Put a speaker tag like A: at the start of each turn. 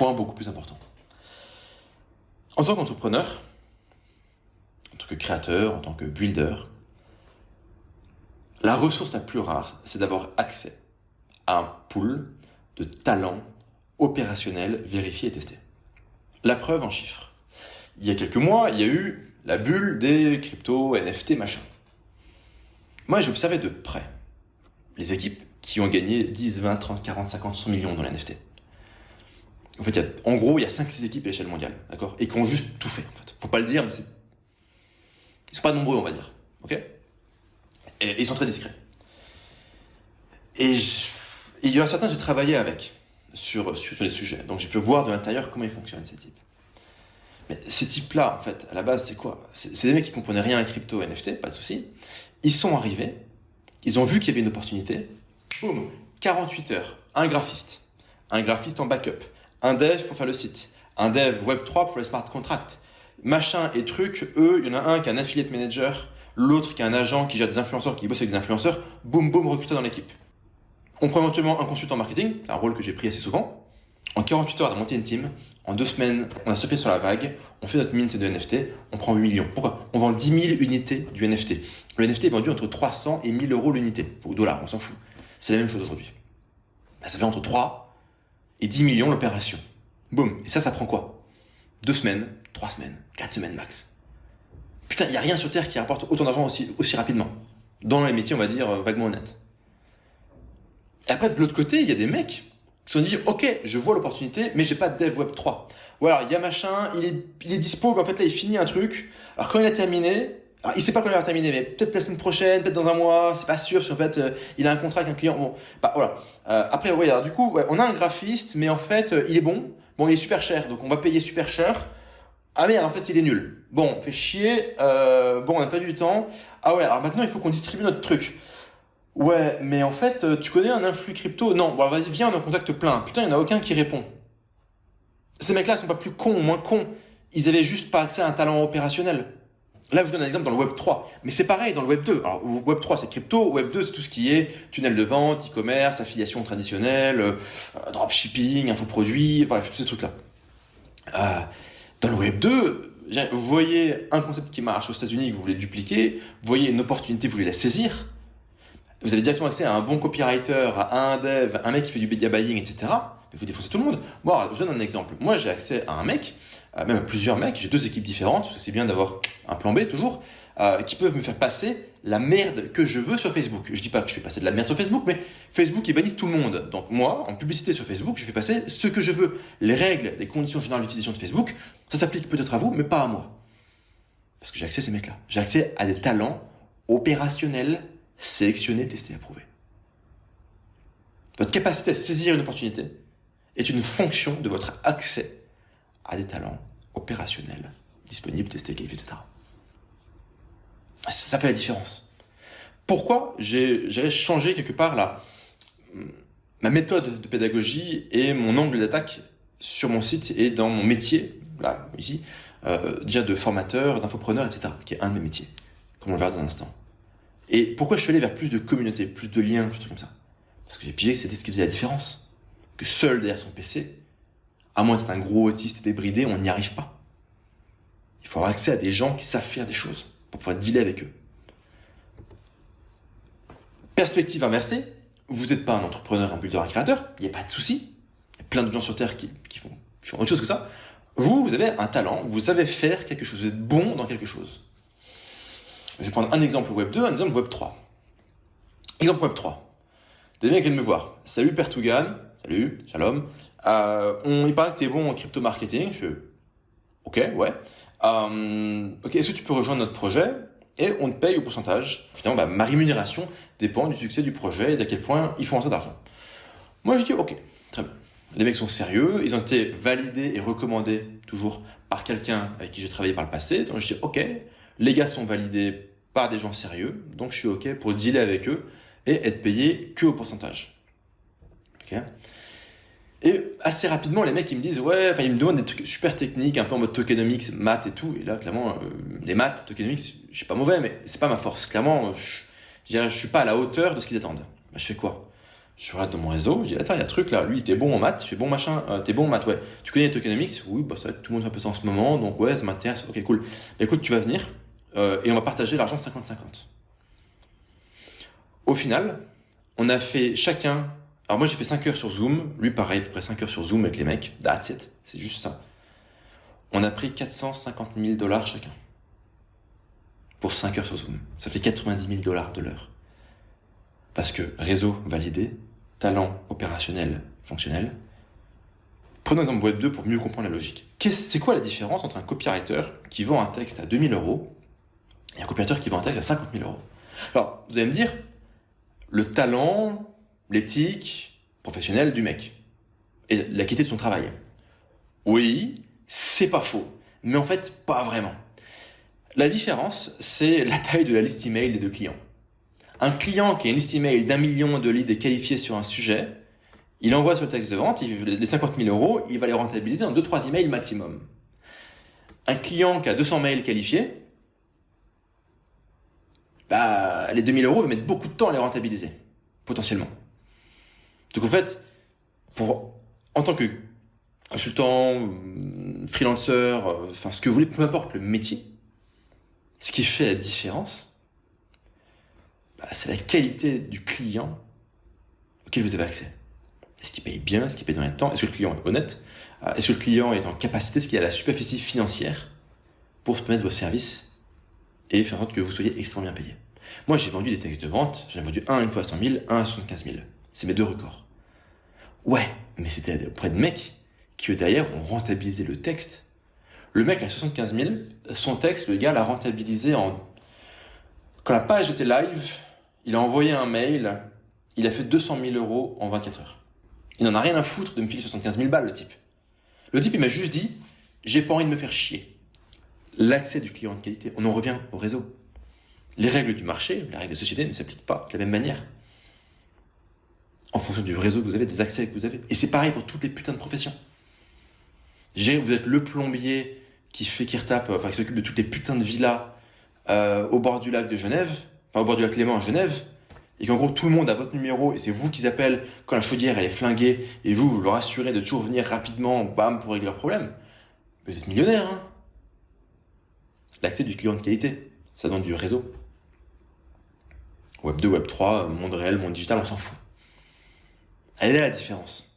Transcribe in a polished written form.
A: point beaucoup plus important. En tant qu'entrepreneur, en tant que créateur, en tant que builder, la ressource la plus rare, c'est d'avoir accès à un pool de talents opérationnels vérifiés et testés. La preuve en chiffres. Il y a quelques mois, il y a eu la bulle des cryptos, NFT, machin. Moi, j'observais de près les équipes qui ont gagné 10, 20, 30, 40, 50, 100 millions dans les NFT. En fait, en gros, il y a 5-6 équipes à l'échelle mondiale, d'accord, et qui ont juste tout fait, en fait. Faut pas le dire, mais ils sont pas nombreux, on va dire, ok. Et ils sont très discrets. Et il y en a certains que j'ai travaillé avec sur les sujets, donc j'ai pu voir de l'intérieur comment ils fonctionnent, ces types. Mais ces types-là, en fait, à la base, c'est quoi? C'est des mecs qui comprenaient rien à la crypto, NFT, pas de souci. Ils sont arrivés, ils ont vu qu'il y avait une opportunité, boum, 48 heures, un graphiste en backup, un dev pour faire le site, un dev Web3 pour les smart contracts, machin et truc, eux, il y en a un qui est un affiliate manager, l'autre qui est un agent qui gère des influenceurs, qui bosse avec des influenceurs, boum, boum, recruté dans l'équipe. On prend éventuellement un consultant marketing, un rôle que j'ai pris assez souvent. En 48 heures, on a monté une team. En 2 semaines, on a surfé sur la vague. On fait notre mint de NFT. On prend 8 millions. Pourquoi? On vend 10 000 unités du NFT. Le NFT est vendu entre 300 et 1000 euros l'unité. Ou dollars, on s'en fout. C'est la même chose aujourd'hui. Ça fait entre 3 et 10 millions l'opération. Boum. Et ça prend quoi? 2 semaines, 3 semaines, 4 semaines max. Putain, il n'y a rien sur Terre qui rapporte autant d'argent aussi rapidement. Dans les métiers, on va dire, vaguement honnêtes. Et après, de l'autre côté, il y a des mecs qui se sont dit, ok, je vois l'opportunité, mais j'ai pas de dev web 3. Ou alors, il y a machin, il est dispo, mais en fait, là, il finit un truc. Alors, quand il a terminé, alors, il sait pas quand il va terminer, mais peut-être la semaine prochaine, peut-être dans un mois, c'est pas sûr, parce qu'en fait, il a un contrat avec un client. Bon, bah, voilà. Après, ouais, alors, du coup, ouais, on a un graphiste, mais en fait, il est bon. Bon, il est super cher, donc on va payer super cher. Ah merde, en fait, il est nul. Bon, on fait chier. Bon, on n'a pas du temps. Ah ouais, alors maintenant, il faut qu'on distribue notre truc. Ouais, mais en fait, tu connais un influx crypto? Non, bon, vas-y, viens, on en contacte plein. Putain, il n'y en a aucun qui répond. Ces mecs-là sont pas plus cons ou moins cons. Ils avaient juste pas accès à un talent opérationnel. Là, je vous donne un exemple dans le Web 3. Mais c'est pareil dans le Web 2. Alors, Web 3, c'est crypto. Web 2, c'est tout ce qui est tunnel de vente, e-commerce, affiliation traditionnelle, dropshipping, infoproduits, enfin, tous ces trucs-là. Dans le Web 2, vous voyez un concept qui marche aux États-Unis que vous voulez dupliquer, vous voyez une opportunité, vous voulez la saisir. Vous avez directement accès à un bon copywriter, à un dev, un mec qui fait du media buying, etc. Mais vous défoncez tout le monde. Moi, je donne un exemple. Moi, j'ai accès à un mec, même à plusieurs mecs. J'ai 2 équipes différentes, parce que c'est bien d'avoir un plan B toujours, qui peuvent me faire passer la merde que je veux sur Facebook. Je dis pas que je fais passer de la merde sur Facebook, mais Facebook, ils bannissent tout le monde. Donc moi, en publicité sur Facebook, je fais passer ce que je veux. Les règles, les conditions générales d'utilisation de Facebook, ça s'applique peut-être à vous, mais pas à moi. Parce que j'ai accès à ces mecs-là. J'ai accès à des talents opérationnels, sélectionner, tester, approuver. Votre capacité à saisir une opportunité est une fonction de votre accès à des talents opérationnels, disponibles, testés, qualifiés, etc. Ça fait la différence. Pourquoi j'ai changé quelque part ma méthode de pédagogie et mon angle d'attaque sur mon site et dans mon métier, là, ici, déjà de formateur, d'infopreneur, etc., qui est un de mes métiers, comme on le verra dans un instant. Et pourquoi je suis allé vers plus de communauté, plus de liens, plus de trucs comme ça? Parce que j'ai pigé que c'était ce qui faisait la différence. Que seul derrière son PC, à moins d'être un gros autiste débridé, on n'y arrive pas. Il faut avoir accès à des gens qui savent faire des choses pour pouvoir dealer avec eux. Perspective inversée, vous n'êtes pas un entrepreneur, un builder, un créateur, il n'y a pas de souci. Il y a plein de gens sur Terre qui font autre chose que ça. Vous avez un talent, vous savez faire quelque chose, vous êtes bon dans quelque chose. Je vais prendre un exemple Web 2, un exemple Web 3. Exemple Web 3. Des mecs viennent me voir. Salut Pertugan, salut, shalom. Il paraît que tu es bon en crypto marketing. Je fais, ok, ouais. Ok, est-ce que tu peux rejoindre notre projet? Et on te paye au pourcentage. Finalement, ma rémunération dépend du succès du projet et d'à quel point ils font rentrer d'argent. Moi, je dis ok, très bien. Les mecs sont sérieux, ils ont été validés et recommandés toujours par quelqu'un avec qui j'ai travaillé par le passé. Donc je dis ok. Les gars sont validés par des gens sérieux, donc je suis OK pour dealer avec eux et être payé que au pourcentage. Okay. Et assez rapidement, les mecs, ils me disent, ouais, enfin, ils me demandent des trucs super techniques, un peu en mode tokenomics, maths et tout. Et là, clairement, les maths, tokenomics, je suis pas mauvais, mais c'est pas ma force. Clairement, je suis pas à la hauteur de ce qu'ils attendent. Bah, je fais quoi? Je regarde dans mon réseau, je dis attends, il y a un truc là, lui t'es bon en maths, je fais bon machin, t'es bon en maths, ouais. Tu connais les tokenomics? Oui, bah ça, tout le monde fait un peu ça en ce moment, donc ouais, ça m'intéresse, ok cool. Bah, écoute, tu vas venir et on va partager l'argent 50-50. Au final, on a fait chacun. Alors moi j'ai fait 5 heures sur Zoom, lui pareil, à peu près 5 heures sur Zoom avec les mecs, that's it, c'est juste ça. On a pris 450 000 $ chacun. Pour 5 heures sur Zoom. Ça fait 90 000 $ de l'heure. Parce que réseau validé, talent opérationnel fonctionnel. Prenons l'exemple Web 2 pour mieux comprendre la logique. C'est quoi la différence entre un copywriter qui vend un texte à 2 000 € et un copywriter qui vend un texte à 50 000 €? Alors, vous allez me dire, le talent, l'éthique professionnelle du mec et la qualité de son travail. Oui, c'est pas faux, mais en fait, pas vraiment. La différence, c'est la taille de la liste email des deux clients. Un client qui a une liste email d'1 million de leads qualifiés sur un sujet, il envoie sur le texte de vente, les 50 000 €, il va les rentabiliser en 2-3 emails maximum. Un client qui a 200 mails qualifiés, bah, les 2 000 € va mettre beaucoup de temps à les rentabiliser, potentiellement. Donc en fait, en tant que consultant, freelancer, enfin ce que vous voulez, peu importe le métier, ce qui fait la différence, bah, c'est la qualité du client auquel vous avez accès. Est-ce qu'il paye bien? Est-ce qu'il paye dans le temps? Est-ce que le client est honnête? Est-ce que le client est en capacité? Est-ce qu'il a la superficie financière pour se permettre vos services et faire en sorte que vous soyez extrêmement bien payé? Moi, j'ai vendu des textes de vente. J'en ai vendu un une fois à 100 000, un à 75 000. C'est mes 2 records. Ouais, mais c'était auprès de mecs qui, derrière, ont rentabilisé le texte. Le mec à 75 000, son texte, le gars l'a rentabilisé quand la page était live, il a envoyé un mail, il a fait 200 000 € en 24 heures. Il n'en a rien à foutre de me filer 75 000 balles, le type. Le type, il m'a juste dit, j'ai pas envie de me faire chier. L'accès du client de qualité, on en revient au réseau. Les règles du marché, les règles de société ne s'appliquent pas de la même manière. En fonction du réseau que vous avez, des accès que vous avez. Et c'est pareil pour toutes les putains de professions. Vous êtes le plombier qui s'occupe de toutes les putains de villas au bord du lac de Genève, enfin au bord du lac Léman à Genève, et qu'en gros tout le monde a votre numéro et c'est vous qu'ils appellent quand la chaudière elle est flinguée et vous leur assurez de toujours venir rapidement, bam, pour régler leurs problèmes. Vous êtes millionnaire, hein. L'accès du client de qualité, ça donne du réseau. Web 2, Web 3, monde réel, monde digital, on s'en fout. Elle est là la différence.